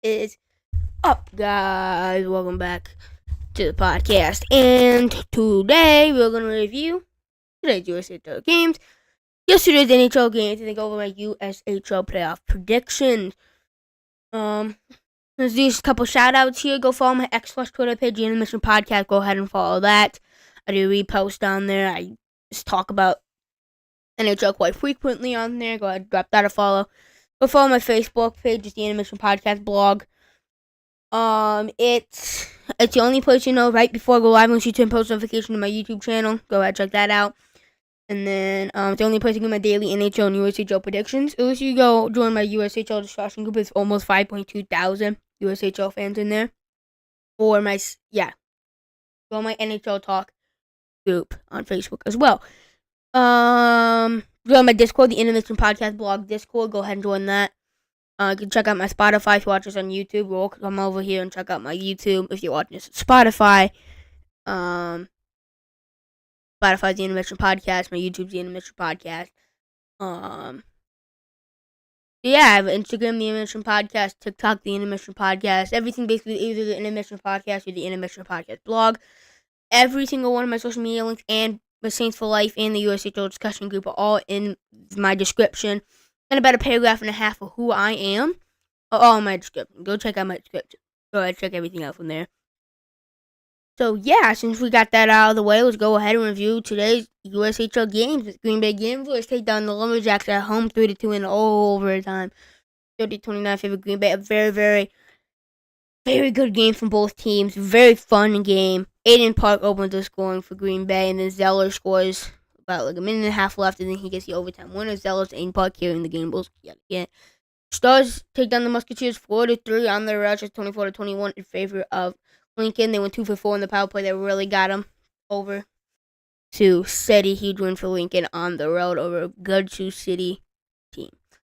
Is up, guys? Welcome back to the podcast. And today we're going to review today's USHL games, yesterday's NHL games, and then go over my USHL playoff predictions. There's these couple shout outs here. Go follow my X+ Twitter page, the Intermission Podcast. Go ahead and follow that. I do repost on there. I just talk about NHL quite frequently on there. Go ahead and drop that a follow. Go follow my Facebook page, it's the Intermission Podcast blog. It's the only place right before I go live on YouTube and post notification to my YouTube channel. Go ahead, check that out. And then it's the only place I get my daily NHL and USHL predictions. Unless you go join my USHL discussion group, it's almost 5.2 thousand USHL fans in there. Or my go my NHL Talk group on Facebook as well. Join my Discord, the Intermission Podcast blog Discord. Go ahead and join that. You can check out my Spotify if you watch this on YouTube. Or come over here and check out my YouTube if you're watching this on Spotify. Spotify's the Intermission Podcast. My YouTube's the Intermission Podcast. I have Instagram, the Intermission Podcast, TikTok, the Intermission Podcast. Everything basically either the Intermission Podcast or the Intermission Podcast blog. Every single one of my social media links and the Saints for Life and the USHL discussion group are all in my description. And about a paragraph and a half of who I am. All in my description. Go check out my description. Go ahead, check everything out from there. So, since we got that out of the way, let's go ahead and review today's USHL games. Green Bay Gamblers take down the Lumberjacks at home 3-2 in overtime. 30-29 favor Green Bay. A very, very, very good game from both teams. Very fun game. Aiden Park opens the scoring for Green Bay, and then Zeller scores about a minute and a half left, and then he gets the overtime winner. Zeller's Aiden Park carrying the game. Yeah. Stars take down the Musketeers 4-3 on their rush, 24-21 in favor of Lincoln. They went 2 for 4 in the power play. They really got him over Sioux City. Huge win for Lincoln on the road over a good Sioux City team.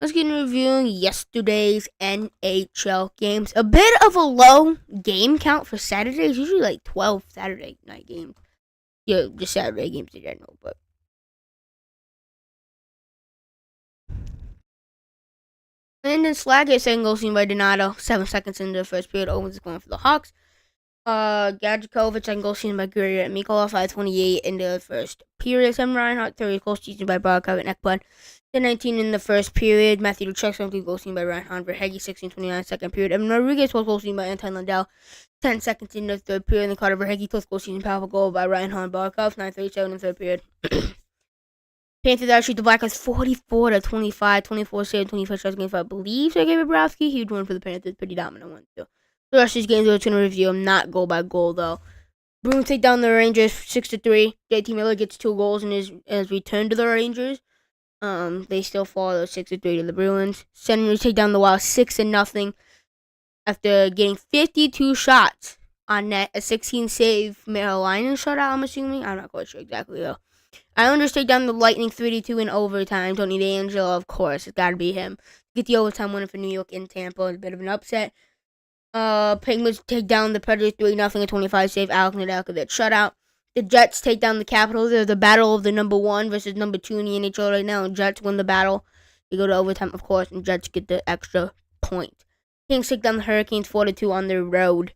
Let's get into reviewing yesterday's NHL games. A bit of a low game count for Saturdays. Usually like 12 Saturday night games. Yeah, just Saturday games in general, but and then Slaggett second goal seen by Donato. 7 seconds into the first period. Owens is going for the Hawks. Gadjakovic second goal seen by Guerrero and Mikhailov. 5:28 into the first period. Sam Reinhardt third goal seen by Barkov and Ekblad. 10:19 in the first period. Matthew Duchek 17 goal seen by Reinhardt. Verhage 16:29 second period. Evan Rodriguez 12 goal seen by Anton Lundell. 10 seconds into the third period. And then Carter Verhage 12 goal seen powerful goal by Reinhardt and Barkov. 9:37 in the third period. Panthers actually the Blackhawks 44-25, 24-7, 25 shots against, I believe, Sergei Bobrovsky. Huge win for the Panthers, pretty dominant one too. The rest of these games we're going to review them, not goal by goal though. Bruins take down the Rangers 6-3. JT Miller gets 2 goals in his return to the Rangers. They still fall 6-3 to the Bruins. Senators take down the Wild 6-0 after getting 52 shots on net. A 16 save Carolina shutout, I'm assuming. I'm not quite sure exactly though. Islanders take down the Lightning 3-2 in overtime. Tony DeAngelo, of course. It's got to be him. Get the overtime winner for New York in Tampa. It's a bit of an upset. Penguins take down the Predators 3-0. A 25 save Alex Nedeljkovic shutout. The Jets take down the Capitals. They're the battle of the number 1 versus number 2 in the NHL right now. And Jets win the battle. They go to overtime, of course, and Jets get the extra point. Kings take down the Hurricanes 4-2 on their road.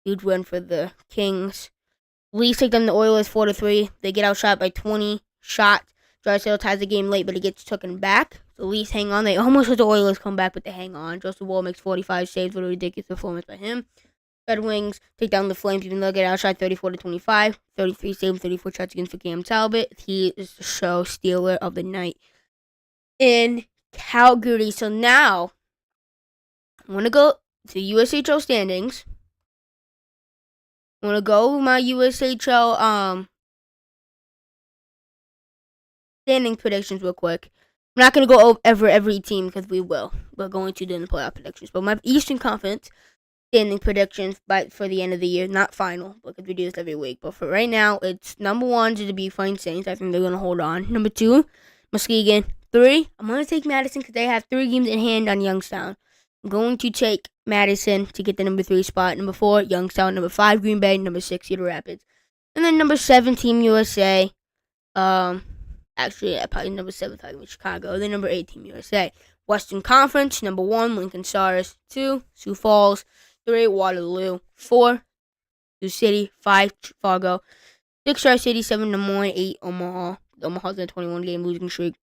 Huge win for the Kings. Leafs take down the Oilers 4-3. They get outshot by 20 shots. Drysdale ties the game late, but he gets taken back. The Leafs hang on. They almost let the Oilers come back, but they hang on. Joseph Woll makes 45 saves with a ridiculous performance by him. Red Wings take down the Flames, even though they get outshot 34-25. 33 saves, 34 shots against for Cam Talbot. He is the show stealer of the night in Calgary. So now, I'm going to go to the USHL standings. I'm going to go with my USHL standing predictions real quick. I'm not going to go over every team because we will. We're going to do the playoff predictions. But my Eastern Conference standing predictions for the end of the year. Not final because we do this every week. But for right now, it's number 1 to be Fine Saints. I think they're going to hold on. Number 2, Muskegon. 3, I'm going to take Madison because they have 3 games in hand on Youngstown. I'm going to take Madison to get the number 3 spot. Number 4, Youngstown. Number 5, Green Bay. Number 6, Cedar Rapids. And then number 7, Team USA. Actually, probably number 7, talking about Chicago. Then number 8, Team USA. Western Conference, number 1, Lincoln Stars. 2, Sioux Falls. 3, Waterloo. 4, Sioux City. 5, Fargo. 6, Tri-City. 7, Des Moines. 8, Omaha. Omaha's in a 21-game losing streak.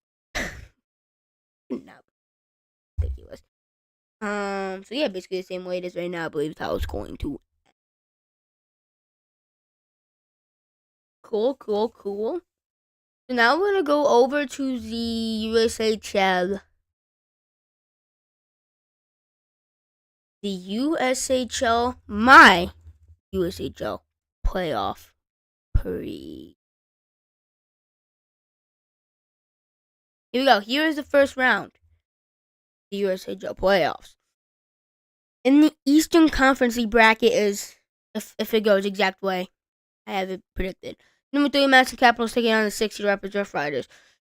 Not ridiculous. So yeah, basically the same way it is right now. I believe that's how it's going to. Cool. So now we're gonna go over to the USHL. The USHL, my USHL playoff pre. Here we go. Here is the first round. The USHL playoffs. In the Eastern Conference, the bracket is, if it goes exact way I have it predicted. Number 3, Madison Capitals taking on the 6 Rapids Rough Riders.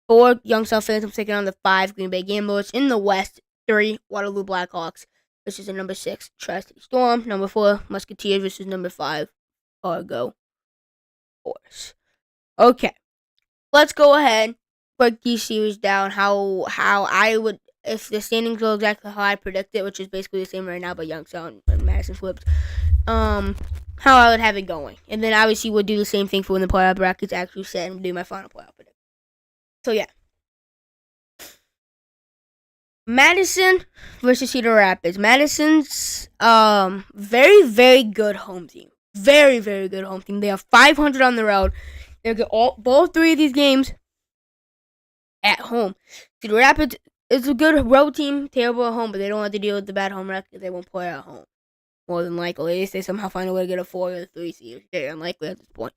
4, Youngstown Phantoms taking on the 5 Green Bay Gamblers. In the West, 3, Waterloo Blackhawks versus the number 6 Tri-City Storm. Number 4, Musketeers versus number 5 Fargo Force. Okay, let's go ahead, break these series down. How I would, if the standings go exactly how I predicted, which is basically the same right now, but Youngstown and Madison flipped. How I would have it going, and then obviously we'll do the same thing for when the playoff brackets actually set and do my final playoff prediction. So yeah, Madison versus Cedar Rapids. Madison's very, very good home team. Very, very good home team. They have 500 on the road. They'll get both 3 of these games at home. Cedar Rapids is a good road team, terrible at home, but they don't have to deal with the bad home record. They won't play at home. More than likely, if they somehow find a way to get a 4 or 3 seed, very unlikely at this point.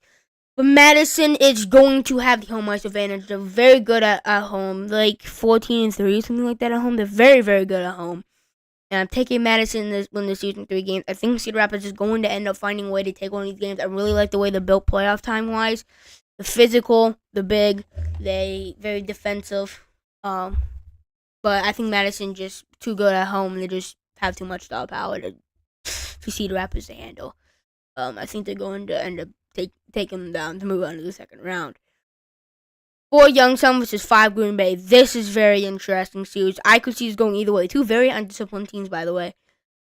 But Madison is going to have the home ice advantage. They're very good at home, like 14-3, something like that at home. They're very, very good at home. And I'm taking Madison to win the season 3 games. I think Cedar Rapids is going to end up finding a way to take one of these games. I really like the way they're built playoff time-wise. The physical, the big, they very defensive. But I think Madison just too good at home. They just have too much star power for Cedar Rapids to handle. I think they're going to end up taking them down to move on to the second round. 4 Youngstown versus 5 Green Bay. This is very interesting series. I could see this going either way. 2 very undisciplined teams, by the way.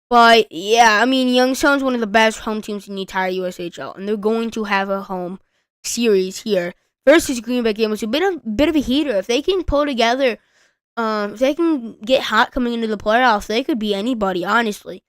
But yeah, I mean, Youngstown's one of the best home teams in the entire USHL, and they're going to have a home series here versus Green Bay Gamblers. A bit of a heater. If they can pull together, if they can get hot coming into the playoffs, they could be anybody, honestly.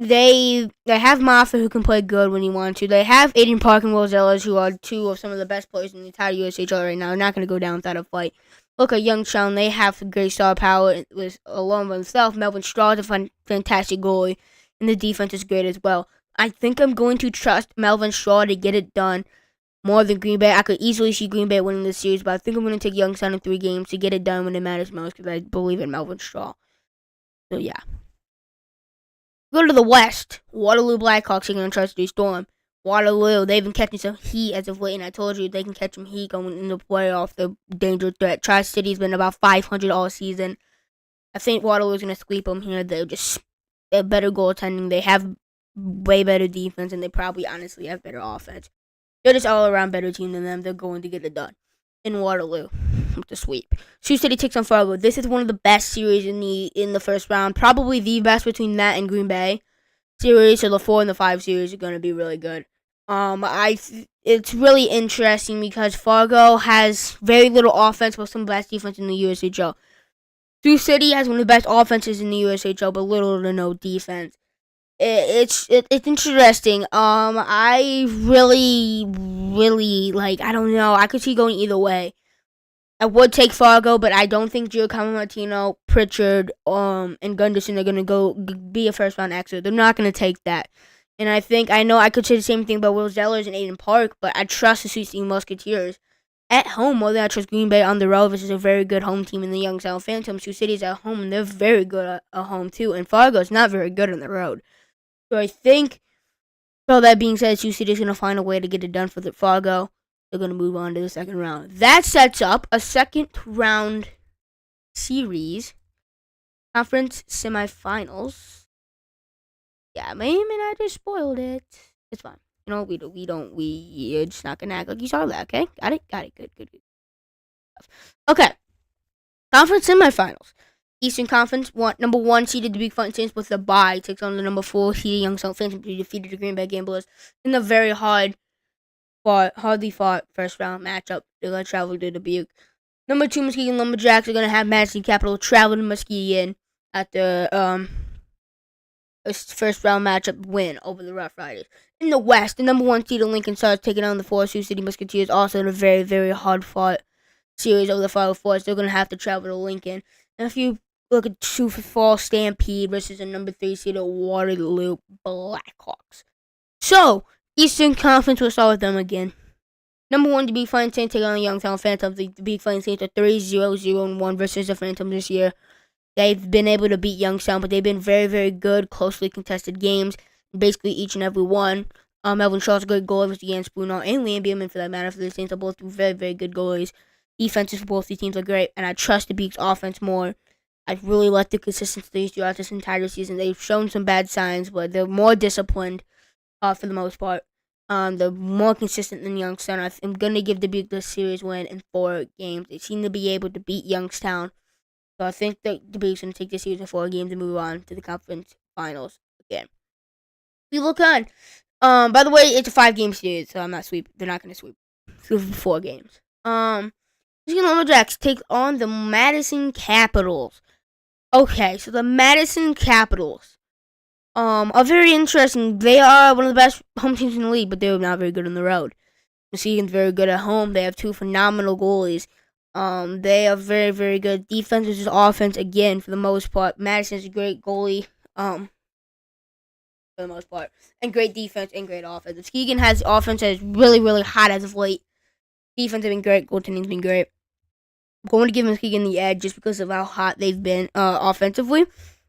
They have Moffitt, who can play good when he wants to. They have Aiden Park and Will Zellers, who are 2 of some of the best players in the entire USHL right now. They're not going to go down without a fight. Look at Youngstown. They have great star power with alone by himself. Melvin Straw is a fantastic goalie, and the defense is great as well. I think I'm going to trust Melvin Straw to get it done more than Green Bay. I could easily see Green Bay winning this series, but I think I'm going to take Youngstown in 3 games to get it done when it matters most because I believe in Melvin Straw. So yeah. Go to the West. Waterloo Blackhawks are going to try to do Storm. Waterloo, they've been catching some heat as of late, and I told you they can catch some heat going into the playoff. The danger threat. Tri-City's been about 500 all season. I think Waterloo's going to sweep them here. They're better goaltending. They have way better defense, and they probably honestly have better offense. They're just all around better team than them. They're going to get it done in Waterloo with the sweep. Sioux City takes on Fargo. This is one of the best series in the first round. Probably the best between that and Green Bay series. So the 4 and the 5 series are going to be really good. It's really interesting because Fargo has very little offense but some best defense in the USHL. Sioux City has one of the best offenses in the USHL but little to no defense. It's interesting. I really I don't know. I could see going either way. I would take Fargo, but I don't think Giacomo Martino, Pritchard, and Gunderson are gonna be a first round exit. They're not gonna take that. And I know I could say the same thing about Will Zellers and Aiden Park, but I trust the Sioux City Musketeers at home more than I trust Green Bay on the road. This is a very good home team in the Youngstown Phantoms. Sioux City's at home, and they're very good at home too. And Fargo's not very good on the road. So I think, with all that being said, Sioux City's going to find a way to get it done for the Fargo. They're going to move on to the second round. That sets up a second round series. Conference semifinals. Yeah, maybe I just spoiled it. It's fine. You know, we're just not going to act like you saw that, okay? Got it? Good. Okay. Conference semifinals. Eastern Conference, number 1 seeded the Big Fighting Saints with a bye. Takes on the number 4 seeded Youngstown Phantoms, who defeated the Green Bay Gamblers in a very hardly fought first round matchup. They're going to travel to Dubuque. Number 2 Muskegon Lumberjacks are going to have Madison Capital travel to Muskegon at the first round matchup win over the Rough Riders. In the West, the number 1 seed Lincoln Stars taking on the 4 Sioux City Musketeers, also in a very, very hard fought series over the Final Four. They're going to have to travel to Lincoln. And if you look at Sioux Falls Stampede versus the number 3 seed Waterloo Blackhawks. So, Eastern Conference, we'll start with them again. Number 1, the Big Fighting Saints take on the Youngstown Phantoms. The Big Fighting Saints are 3-0-0-1 versus the Phantoms this year. They've been able to beat Youngstown, but they've been very, very good, closely contested games, basically each and every one. Melvin Shaw's a good goalie versus Jan Spooner, and Liam Bierman, for that matter, for the Saints are both very, very good goalies. Defenses for both these teams are great, and I trust the Beaks' offense more. I really like the consistency throughout this entire season. They've shown some bad signs, but they're more disciplined for the most part. They're more consistent than Youngstown. I'm going to give the Beaks this series win in 4 games. They seem to be able to beat Youngstown. So I think that the Bears going to take this series in 4 games and move on to the conference finals again. We look on. By the way, it's a 5-game series, so I'm not sweep. They're not going to sweep. So 4 games. Michigan Lumberjacks take on the Madison Capitals. Okay, so the Madison Capitals are very interesting. They are one of the best home teams in the league, but they're not very good on the road. Michigan's very good at home. They have 2 phenomenal goalies. They are very, very good. Defense versus offense, again, for the most part. Madison's a great goalie, for the most part. And great defense and great offense. Muskegon has offense that is really, really hot as of late. Defense has been great. Goaltending's been great. I'm going to give Muskegon the edge just because of how hot they've been offensively.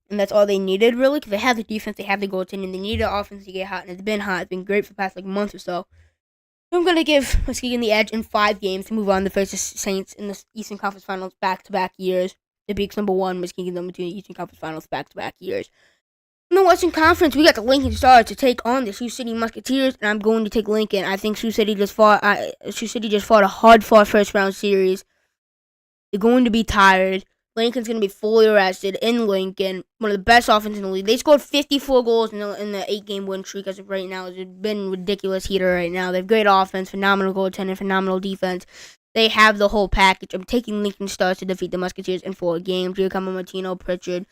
And that's all they needed, really, because they have the defense, they have the goaltending. They needed offense to get hot, and it's been hot. It's been great for the past, month or so. I'm going to give Muskegon the edge in 5 games to move on to face the Saints in the Eastern Conference Finals back-to-back years. The Beaks number 1, Muskegon number 2 in the Eastern Conference Finals back-to-back years. In the Western Conference, we got the Lincoln Stars to take on the Sioux City Musketeers, and I'm going to take Lincoln. I think Sioux City just fought a hard-fought first-round series. They're going to be tired. Lincoln's going to be fully rested in Lincoln. One of the best offenses in the league. They scored 54 goals in the 8-game win streak as of right now. It's been ridiculous heater right now. They have great offense, phenomenal goaltending, phenomenal defense. They have the whole package. I'm taking Lincoln Stars to defeat the Musketeers in 4 games. Giacomo Martino, Pritchard,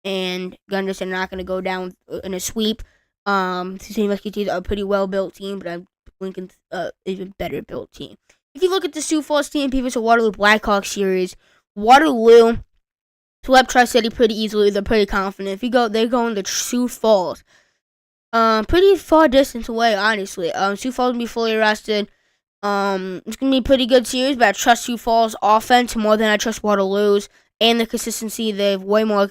and Gunderson are not going to go down in a sweep. The City Musketeers are a pretty well-built team, but Lincoln's is a better built team. If you look at the Sioux Falls Stampede versus Waterloo Blackhawks series, Waterloo swept Tri-City pretty easily. They're pretty confident. They're going to Sioux Falls. Pretty far distance away, honestly. Sioux Falls will be fully rested. It's gonna be a pretty good series, but I trust Sioux Falls offense more than I trust Waterloo's, and the consistency. They're way more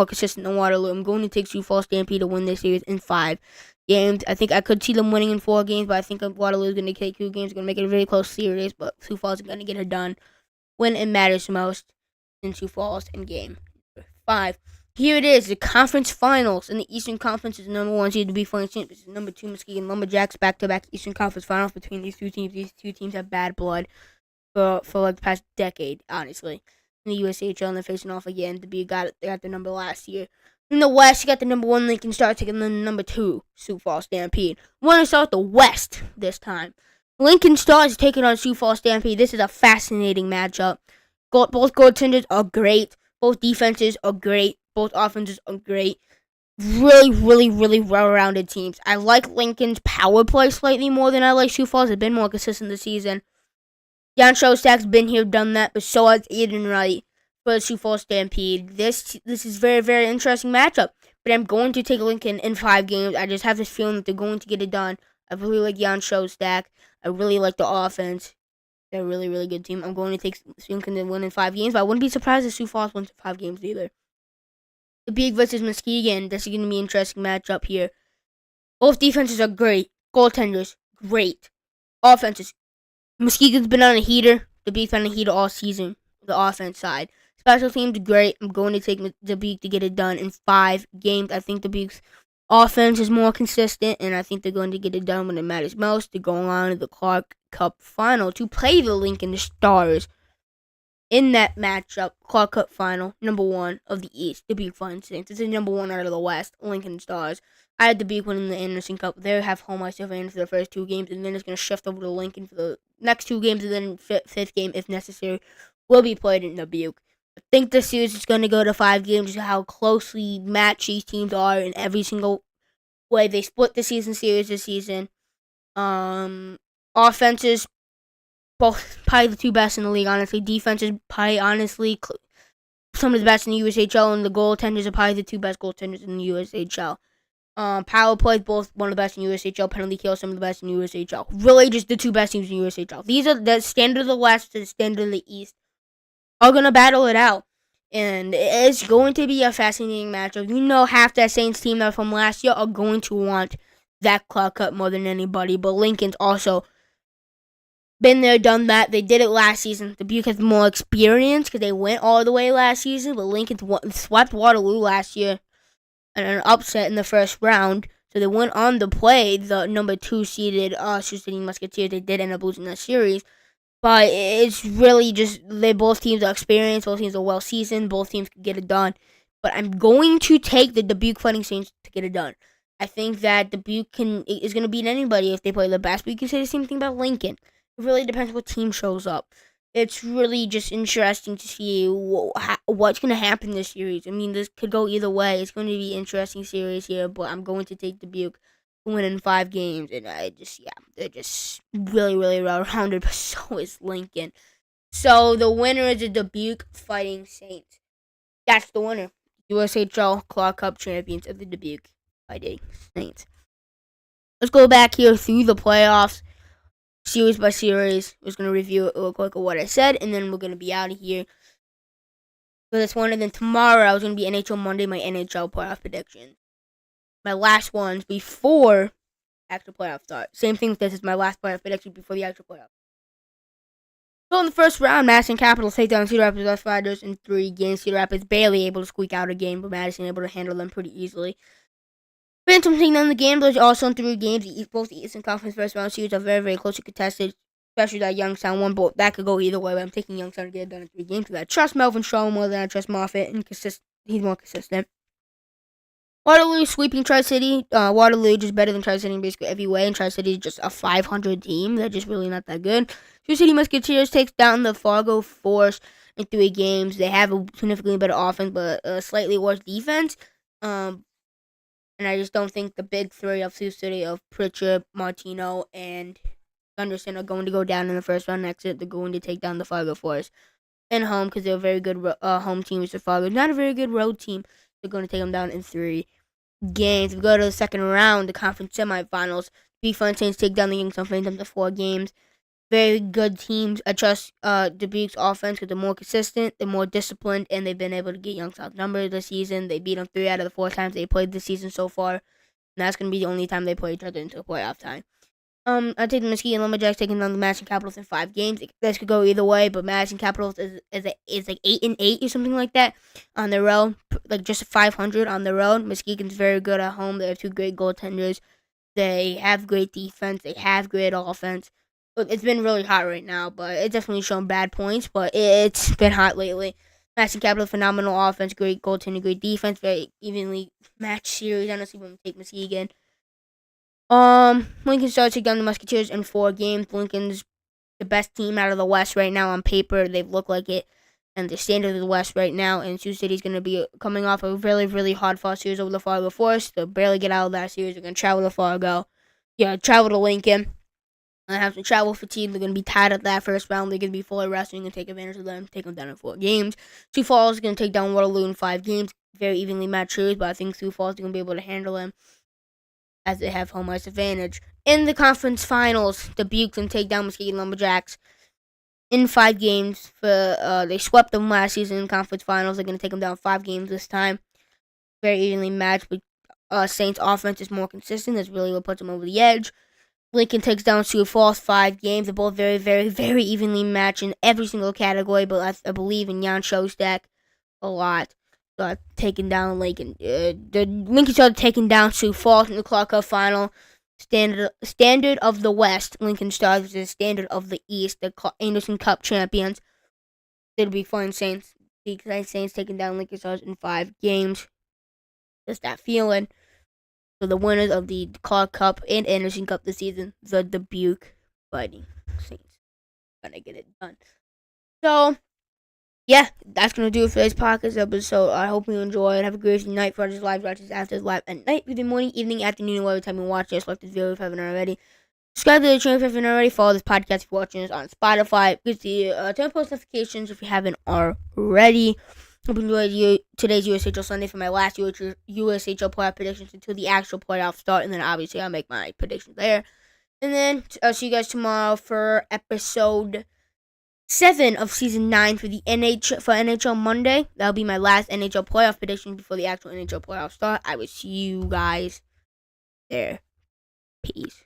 consistent than Waterloo. I'm going to take Sioux Falls Stampede to win this series in 5 games. I think I could see them winning in 4 games, but I think Waterloo's going to take 2 games. Going to make it a very close series, but Sioux Falls is going to get it done when it matters most in Sioux Falls in game 5. Here it is, the conference finals. In the Eastern Conference is number 1 seed to be Fighting Saints. This is number 2 Muskegon Lumberjacks, back-to-back Eastern Conference finals between these 2 teams. These 2 teams have bad blood for the past decade, honestly. In the USHL, and they're facing off again. They got the number last year. In the West, you got the number 1 Lincoln Stars taking the number 2 Sioux Falls Stampede. We want to start with the West this time. Lincoln Stars taking on Sioux Falls Stampede. This is a fascinating matchup. Both goaltenders are great. Both defenses are great. Both offenses are great. Really, really, really well-rounded teams. I like Lincoln's power play slightly more than I like Sioux Falls. It's been more consistent this season. Jan Shostak's been here, done that, but so has Aiden Wright for the Sioux Falls Stampede. This is very, very interesting matchup. But I'm going to take Lincoln in 5 games. I just have this feeling that they're going to get it done. I really like Jan Shostak. I really like the offense. They're a really, really good team. I'm going to take Lincoln to win in 5 games, but I wouldn't be surprised if Sioux Falls wins 5 games either. The Big versus Muskegon. This is going to be an interesting matchup here. Both defenses are great. Goaltenders, great. Offenses, Muskegon's been on a heater. The Beak's been on a heater all season. The offense side. Special teams, great. I'm going to take the Beak to get it done in 5 games. I think the Beak's offense is more consistent, and I think they're going to get it done when it matters most. They're going on to the Clark Cup final to play the Lincoln Stars. In that matchup, Clark Cup final, number 1 of the East, Dubuque Flying Saints. This is number 1 out of the West, Lincoln Stars. I had Dubuque winning the Anderson Cup. They have home ice advantage for the first 2 games, and then it's going to shift over to Lincoln for the next 2 games, and then fifth game, if necessary, will be played in Dubuque. I think the series is going to go to 5 games, just how closely matched these teams are in every single way. They split the season series this season. Offenses, both probably the 2 best in the league, honestly. Defense is probably, honestly, some of the best in the USHL, and the goaltenders are probably the 2 best goaltenders in the USHL. Power play is both one of the best in USHL. Penalty kill, some of the best in USHL. Really, just the 2 best teams in USHL. These are the standard of the West to the standard of the East. Are going to battle it out. And it's going to be a fascinating matchup. You know, half that Saints team that from last year are going to want that Clark Cup more than anybody. But Lincoln's also been there, done that. They did it last season. Dubuque has more experience because they went all the way last season. But Lincoln swept Waterloo last year and an upset in the first round. So they went on to play the number 2 seeded Sioux City Musketeers. They did end up losing that series. But it's really just, both teams are experienced, both teams are well seasoned, both teams can get it done. But I'm going to take the Dubuque Fighting Saints to get it done. I think that Dubuque is going to beat anybody if they play the best. But you can say the same thing about Lincoln. It really depends what team shows up. It's really just interesting to see what's going to happen this series. I mean, this could go either way. It's going to be an interesting series here, but I'm going to take Dubuque win in 5 games, and they're just really, really well-rounded, but so is Lincoln. So the winner is the Dubuque Fighting Saints. That's the winner. USHL Clark Cup champions of the Dubuque Fighting Saints. Let's go back here through the playoffs, series by series. We're just going to review it real quick of what I said, and then we're going to be out of here for this one. And then tomorrow, I was going to be NHL Monday, my NHL playoff predictions. My last ones before actual playoff start. Same thing with this. Is my last playoff prediction before the actual playoff. So in the first round, Madison Capitals take down Cedar Rapids West Riders in 3 games. Cedar Rapids barely able to squeak out a game, but Madison able to handle them pretty easily. Phantom taking down the Gamblers also in 3 games. Both the Eastern Conference first round series are very, very closely contested, especially that Youngstown one. But that could go either way. But I'm taking Youngstown to get it done in 3 games because I trust Melvin Shaw more than I trust Moffitt, and he's more consistent. Waterloo sweeping Tri-City. Waterloo just better than Tri-City in basically every way, and Tri-City is just a 500 team. They're just really not that good. Sioux City Musketeers takes down the Fargo Force in 3 games. They have a significantly better offense, but a slightly worse defense. And I just don't think the big 3 of Sioux City of Pritchard, Martino, and Gunderson are going to go down in the first round exit. They're going to take down the Fargo Force and home because they're a very good home team. Mr. Fargo, not a very good road team. They're going to take them down in 3 games. We go to the second round, the conference semifinals. The Fun Saints take down the Youngstown Phantoms in 4 games. Very good teams. I trust Dubuque's offense because they're more consistent, they're more disciplined, and they've been able to get Youngstown's numbers this season. They beat them 3 out of the 4 times they played this season so far. And that's going to be the only time they play each other until playoff time. I take the Muskegon Lumberjacks taking down the Madison Capitals in 5 games. This could go either way, but Madison Capitals is like 8-8 or something like that on their road, like just 500 on their road. Muskegon's very good at home. They have 2 great goaltenders. They have great defense. They have great offense. Look, it's been really hot right now, but it's definitely shown bad points. But it's been hot lately. Madison Capitals phenomenal offense, great goaltending, great defense, very evenly matched series. Honestly, when we take Muskegon. Lincoln Stars take down the Musketeers in 4 games. Lincoln's the best team out of the West right now on paper. They look like it, and the standard of the West right now. And Sioux City's going to be coming off a really, really hard-fought series over the Fargo Force. They'll barely get out of that series. They're going to travel to Fargo. Travel to Lincoln. And have some travel fatigue. They're going to be tired at that first round. They're going to be fully resting and take advantage of them. Take them down in 4 games. Sioux Falls is going to take down Waterloo in 5 games. Very evenly matched series, but I think Sioux Falls is going to be able to handle them, as they have home ice advantage. In the conference finals, Dubuque can take down Muskegon Lumberjacks in 5 games. They swept them last season in conference finals. They're going to take them down 5 games this time. Very evenly matched, but Saints' offense is more consistent. That's really what puts them over the edge. Lincoln takes down Sioux Falls 5 games. They're both very, very, very evenly matched in every single category, but I believe in Jan Shostak a lot. Taking down Lincoln. The Lincoln Stars taking down Sioux Falls in the Clark Cup final. Standard of the West, Lincoln Stars is the standard of the East, the Anderson Cup champions. It'll be fun. Saints taking down Lincoln Stars in 5 games. Just that feeling. So the winners of the Clark Cup and Anderson Cup this season, the Dubuque Fighting Saints, gonna get it done. So yeah, that's gonna do it for this podcast episode. I hope you enjoy it. Have a great night. For this live, watch this after this live at night, good morning, evening, afternoon, whatever time you watch this. Like this video if you haven't already. Subscribe to the channel if you haven't already. Follow this podcast if you're watching this on Spotify. Get the turn post notifications if you haven't already. Hope you enjoyed today's USHL Sunday for my last USHL playoff predictions until the actual playoffs start, and then obviously I'll make my predictions there. And then I'll see you guys tomorrow for episode 7 of season 9 for the NHL Monday. That'll be my last NHL playoff prediction before the actual NHL playoffs start. I will see you guys there. Peace.